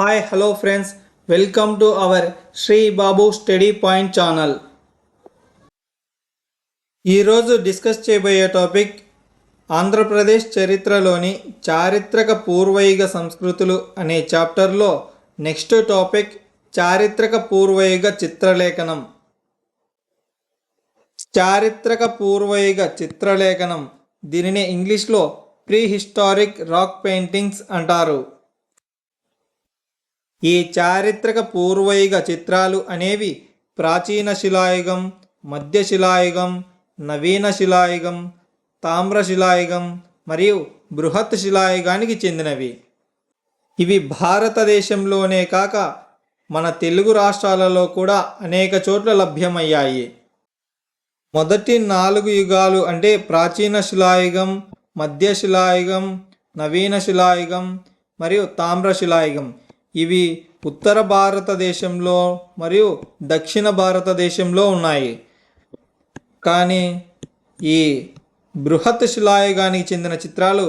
Hi hello friends, welcome to our Shri Babu study point channel. ఈరోజు discuss చేయబోయే topic Andhra Pradesh చరిత్రలోని చారిత్రక పూర్వయుగ సంస్కృతులు అనే చాప్టర్లో నెక్స్ట్ టాపిక్ చారిత్రక పూర్వయుగ చిత్రలేఖనం. చారిత్రక పూర్వయుగ చిత్రలేఖనం దీనిని ఇంగ్లీష్లో ప్రీ హిస్టారిక్ రాక్ పెయింటింగ్స్ అంటారు. ఈ చారిత్రక పూర్వయుగ చిత్రాలు అనేవి ప్రాచీన శిలాయుగం, మధ్య శిలాయుగం, నవీన శిలాయుగం, తామ్ర శిలాయుగం మరియు బృహత్ శిలాయుగానికి చెందినవి. ఇవి భారతదేశంలోనే కాక మన తెలుగు రాష్ట్రాలలో కూడా అనేక చోట్ల లభ్యమయ్యాయి. మొదటి 4 యుగాలు అంటే ప్రాచీన శిలాయుగం, మధ్య శిలాయుగం, నవీన శిలాయుగం మరియు తామ్ర శిలాయుగం. ఇవి ఉత్తర భారతదేశంలో మరియు దక్షిణ భారతదేశంలో ఉన్నాయి. కానీ ఈ బృహత్ శిలాయుగానికి చెందిన చిత్రాలు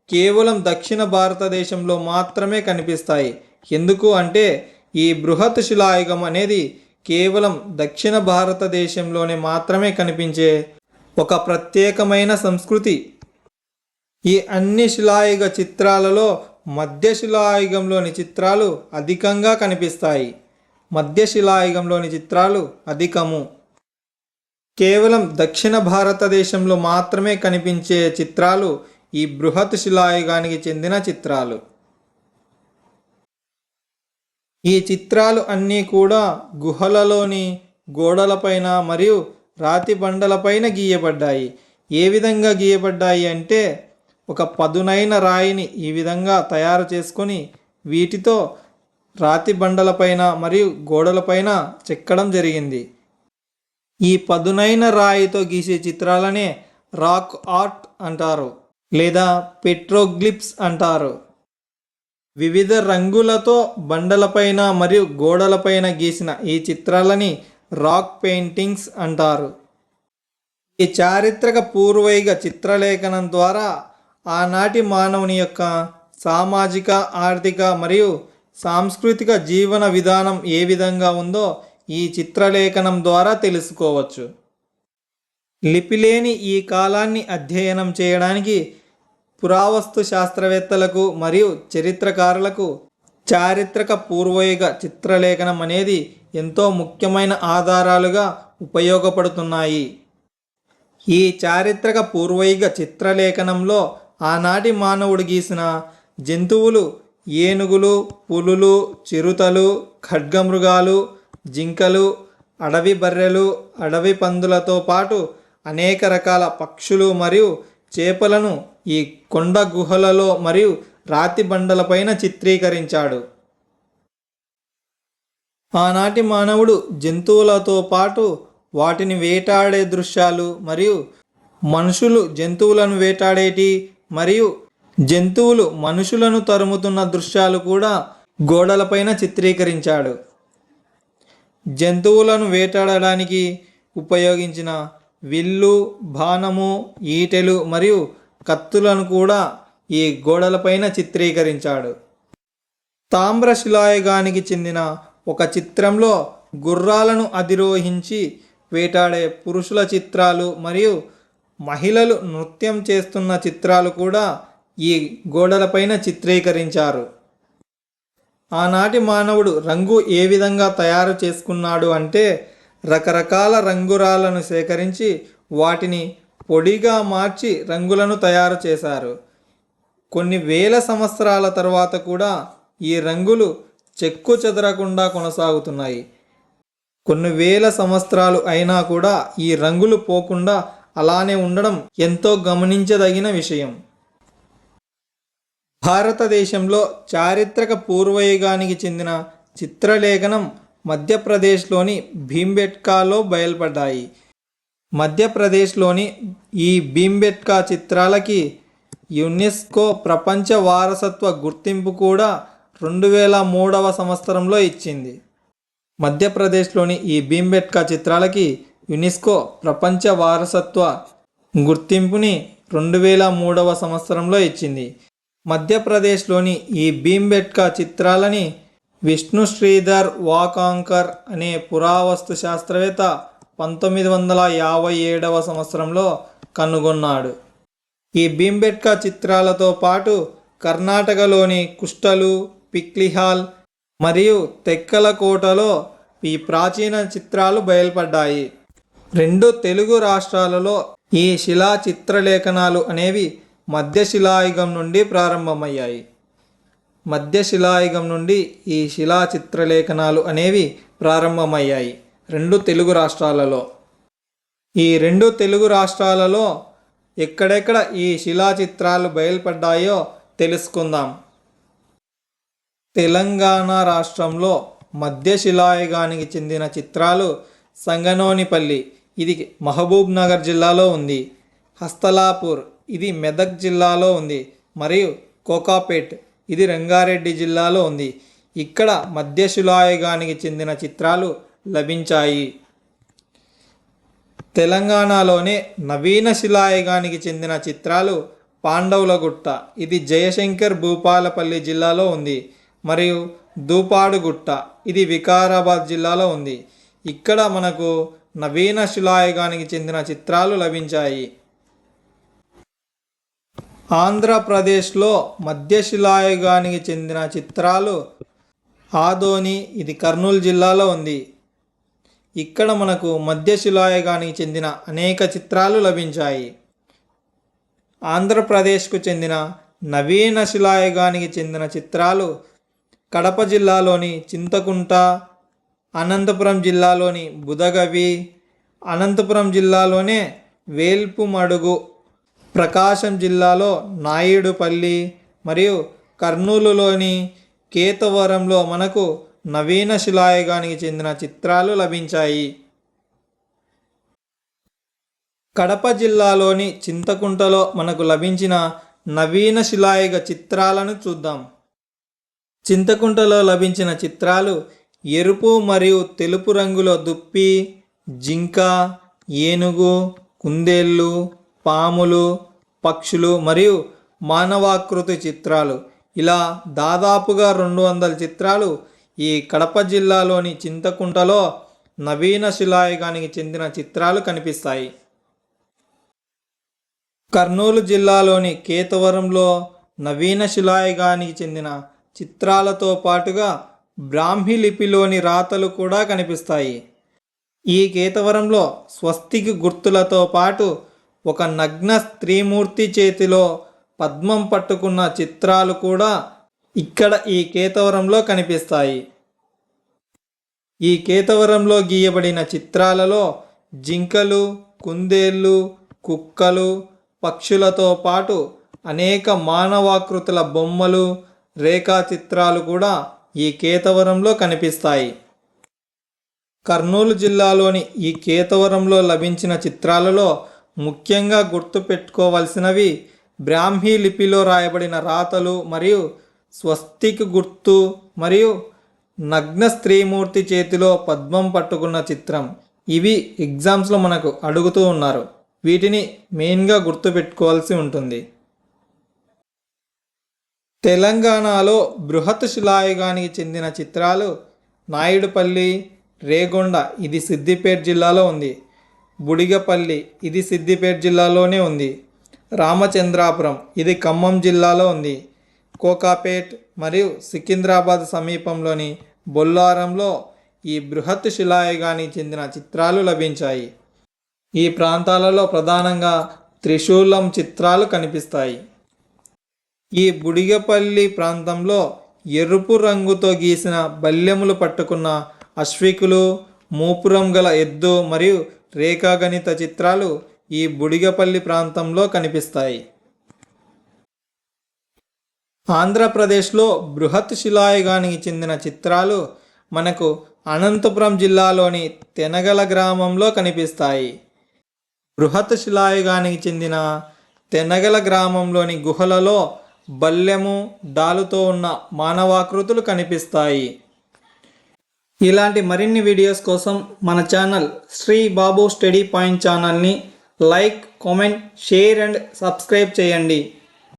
కేవలం దక్షిణ భారతదేశంలో మాత్రమే కనిపిస్తాయి. ఎందుకు అంటే ఈ బృహత్ శిలాయుగం అనేది కేవలం దక్షిణ భారతదేశంలోనే మాత్రమే కనిపించే ఒక ప్రత్యేకమైన సంస్కృతి. ఈ అన్ని శిలాయుగ చిత్రాలలో మధ్య శిలాయుగంలోని చిత్రాలు అధికంగా కనిపిస్తాయి. మధ్య శిలాయుగంలోని చిత్రాలు అధికము. కేవలం దక్షిణ భారతదేశంలో మాత్రమే కనిపించే చిత్రాలు ఈ బృహత్ శిలాయుగానికి చెందిన చిత్రాలు. ఈ చిత్రాలు అన్నీ కూడా గుహలలోని గోడలపైన మరియు రాతి బండలపైన గీయబడ్డాయి. ఏ విధంగా గీయబడ్డాయి అంటే ఒక పదునైన రాయిని ఈ విధంగా తయారు చేసుకొని వీటితో రాతి బండలపైన మరియు గోడలపైన చెక్కడం జరిగింది. ఈ పదునైన రాయితో గీసే చిత్రాలనే రాక్ ఆర్ట్ అంటారు లేదా పెట్రోగ్లిఫ్స్ అంటారు. వివిధ రంగులతో బండలపైన మరియు గోడలపైన గీసిన ఈ చిత్రాలని రాక్ పెయింటింగ్స్ అంటారు. ఈ చారిత్రక పూర్వయుగ చిత్రలేఖనం ద్వారా ఆనాటి మానవుని యొక్క సామాజిక, ఆర్థిక మరియు సాంస్కృతిక జీవన విధానం ఏ విధంగా ఉందో ఈ చిత్రలేఖనం ద్వారా తెలుసుకోవచ్చు. లిపిలేని ఈ కాలాన్ని అధ్యయనం చేయడానికి పురావస్తు శాస్త్రవేత్తలకు మరియు చరిత్రకారులకు చారిత్రక పూర్వయుగ చిత్రలేఖనం అనేది ఎంతో ముఖ్యమైన ఆధారాలుగా ఉపయోగపడుతున్నాయి. ఈ చారిత్రక పూర్వయుగ చిత్రలేఖనంలో ఆనాటి మానవుడు గీసిన జంతువులు ఏనుగులు, పులులు, చిరుతలు, ఖడ్గమృగాలు, జింకలు, అడవి బర్రెలు, అడవి పందులతో పాటు అనేక రకాల పక్షులు మరియు చేపలను ఈ కొండ గుహలలో మరియు రాతి బండలపైన చిత్రీకరించాడు. ఆనాటి మానవుడు జంతువులతో పాటు వాటిని వేటాడే దృశ్యాలు మరియు మనుషులు జంతువులను వేటాడేటి మరియు జంతువులు మనుషులను తరుముతున్న దృశ్యాలు కూడా గోడలపైన చిత్రీకరించాడు. జంతువులను వేటాడడానికి ఉపయోగించిన విల్లు, బాణము, ఈటెలు మరియు కత్తులను కూడా ఈ గోడలపైన చిత్రీకరించాడు. తామ్ర శిలాయుగానికి చెందిన ఒక చిత్రంలో గుర్రాలను అధిరోహించి వేటాడే పురుషుల చిత్రాలు మరియు మహిళలు నృత్యం చేస్తున్న చిత్రాలు కూడా ఈ గోడలపైన చిత్రీకరించారు. ఆనాటి మానవుడు రంగు ఏ విధంగా తయారు చేసుకున్నాడు అంటే రకరకాల రంగురాలను సేకరించి వాటిని పొడిగా మార్చి రంగులను తయారు చేశారు. కొన్ని వేల సంవత్సరాల తర్వాత కూడా ఈ రంగులు చెక్కు చెదరకుండా కొనసాగుతున్నాయి. కొన్ని వేల సంవత్సరాలు అయినా కూడా ఈ రంగులు పోకుండా అలానే ఉండడం ఎంతో గమనించదగిన విషయం. భారతదేశంలో చారిత్రక పూర్వయుగానికి చెందిన చిత్రలేఖనం మధ్యప్రదేశ్లోని భీంబెట్కాలో బయలుపడ్డాయి. మధ్యప్రదేశ్లోని ఈ భీంబెట్కా చిత్రాలకి యునెస్కో ప్రపంచ వారసత్వ గుర్తింపు కూడా 2003వ సంవత్సరంలో ఇచ్చింది. మధ్యప్రదేశ్లోని ఈ భీంబెట్కా చిత్రాలకి యునెస్కో ప్రపంచ వారసత్వ గుర్తింపుని 2003వ సంవత్సరంలో ఇచ్చింది. మధ్యప్రదేశ్లోని ఈ భీంబెట్కా చిత్రాలని విష్ణు శ్రీధర్ వాకాంకర్ అనే పురావస్తు శాస్త్రవేత్త 1957వ సంవత్సరంలో కనుగొన్నాడు. ఈ భీంబెట్కా చిత్రాలతో పాటు కర్ణాటకలోని కుష్టలు, పిక్లిహాల్ మరియు తెక్కలకోటలో ఈ ప్రాచీన చిత్రాలు బయలుపడ్డాయి. 2 తెలుగు రాష్ట్రాలలో ఈ శిలా చిత్రలేఖనాలు అనేవి మధ్యశిలాయుగం నుండి ప్రారంభమయ్యాయి. మధ్యశిలాయుగం నుండి ఈ శిలా చిత్రలేఖనాలు అనేవి ప్రారంభమయ్యాయి 2 తెలుగు రాష్ట్రాలలో. ఈ 2 తెలుగు రాష్ట్రాలలో ఎక్కడెక్కడ ఈ శిలా చిత్రాలు బయలుపడ్డాయో తెలుసుకుందాం. తెలంగాణ రాష్ట్రంలో మధ్యశిలాయుగానికి చెందిన చిత్రాలు సంగనోనిపల్లి, ఇది మహబూబ్ నగర్ జిల్లాలో ఉంది. హస్తలాపూర్, ఇది మెదక్ జిల్లాలో ఉంది. మరియు కోకాపేట్, ఇది రంగారెడ్డి జిల్లాలో ఉంది. ఇక్కడ మధ్యశిలాయుగానికి చెందిన చిత్రాలు లభించాయి. తెలంగాణలోనే నవీన శిలాయుగానికి చెందిన చిత్రాలు పాండవులగుట్ట, ఇది జయశంకర్ భూపాలపల్లి జిల్లాలో ఉంది. మరియు దూపాడుగుట్ట, ఇది వికారాబాద్ జిల్లాలో ఉంది. ఇక్కడ మనకు నవీన శిలాయుగానికి చెందిన చిత్రాలు లభించాయి. ఆంధ్రప్రదేశ్లో మధ్యశిలాయుగానికి చెందిన చిత్రాలు ఆదోని, ఇది కర్నూలు జిల్లాలో ఉంది. ఇక్కడ మనకు మధ్యశిలాయుగానికి చెందిన అనేక చిత్రాలు లభించాయి. ఆంధ్రప్రదేశ్కు చెందిన నవీన శిలాయుగానికి చెందిన చిత్రాలు కడప జిల్లాలోని చింతకుంట, అనంతపురం జిల్లాలోని బుదగవి, అనంతపురం జిల్లాలోనే వేల్పుమడుగు, ప్రకాశం జిల్లాలో నాయుడుపల్లి మరియు కర్నూలులోని కేతవరంలో మనకు నవీన శిలాయుగానికి చెందిన చిత్రాలు లభించాయి. కడప జిల్లాలోని చింతకుంటలో మనకు లభించిన నవీన శిలాయుగ చిత్రాలను చూద్దాం. చింతకుంటలో లభించిన చిత్రాలు ఎరుపు మరియు తెలుపు రంగులో దుప్పి, జింక, ఏనుగు, కుందేళ్ళు, పాములు, పక్షులు మరియు మానవాకృతి చిత్రాలు. ఇలా దాదాపుగా 200 చిత్రాలు ఈ కడప జిల్లాలోని చింతకుంటలో నవీన శిలాయుగానికి చెందిన చిత్రాలు కనిపిస్తాయి. కర్నూలు జిల్లాలోని కేతవరంలో నవీన శిలాయుగానికి చెందిన చిత్రాలతో పాటుగా బ్రాహ్మీ లిపిలోని రాతలు కూడా కనిపిస్తాయి. ఈ కేతవరంలో స్వస్తిక్ గుర్తులతో పాటు ఒక నగ్న స్త్రీమూర్తి చేతిలో పద్మం పట్టుకున్న చిత్రాలు కూడా ఇక్కడ ఈ కేతవరంలో కనిపిస్తాయి. ఈ కేతవరంలో గీయబడిన చిత్రాలలో జింకలు, కుందేళ్ళు, కుక్కలు, పక్షులతో పాటు అనేక మానవాకృతుల బొమ్మలు, రేఖాచిత్రాలు కూడా ఈ కేతవరంలో కనిపిస్తాయి. కర్నూలు జిల్లాలోని ఈ కేతవరంలో లభించిన చిత్రాలలో ముఖ్యంగా గుర్తుపెట్టుకోవలసినవి బ్రాహ్మీ లిపిలో రాయబడిన రాతలు మరియు స్వస్తిక్ గుర్తు మరియు నగ్న స్త్రీమూర్తి చేతిలో పద్మం పట్టుకున్న చిత్రం. ఇవి ఎగ్జామ్స్లో మనకు అడుగుతూ ఉన్నారు. వీటిని మెయిన్గా గుర్తుపెట్టుకోవాల్సి ఉంటుంది. తెలంగాణలో బృహత్ శిలాయుగానికి చెందిన చిత్రాలు నాయుడుపల్లి, రేగొండ, ఇది సిద్దిపేట జిల్లాలో ఉంది. బుడిగపల్లి, ఇది సిద్దిపేట జిల్లాలోనే ఉంది. రామచంద్రాపురం, ఇది ఖమ్మం జిల్లాలో ఉంది. కోకాపేట్ మరియు సికింద్రాబాద్ సమీపంలోని బొల్లారంలో ఈ బృహత్ శిలాయుగానికి చెందిన చిత్రాలు లభించాయి. ఈ ప్రాంతాలలో ప్రధానంగా త్రిశూలం చిత్రాలు కనిపిస్తాయి. ఈ బుడిగపల్లి ప్రాంతంలో ఎరుపు రంగుతో గీసిన బల్యములు పట్టుకున్న అశ్వికులు, మూపురం గల ఎద్దు మరియు రేఖాగణిత చిత్రాలు ఈ బుడిగపల్లి ప్రాంతంలో కనిపిస్తాయి. ఆంధ్రప్రదేశ్లో బృహత్ శిలాయుగానికి చెందిన చిత్రాలు మనకు అనంతపురం జిల్లాలోని తెనగల గ్రామంలో కనిపిస్తాయి. బృహత్ శిలాయుగానికి చెందిన తెనగల గ్రామంలోని గుహలలో బల్లెము, డాలుతో ఉన్న మానవాకృతులు కనిపిస్తాయి. ఇలాంటి మరిన్ని వీడియోస్ కోసం మన channel Shri Babu study point ఛానల్ని like, comment, share and subscribe చేయండి.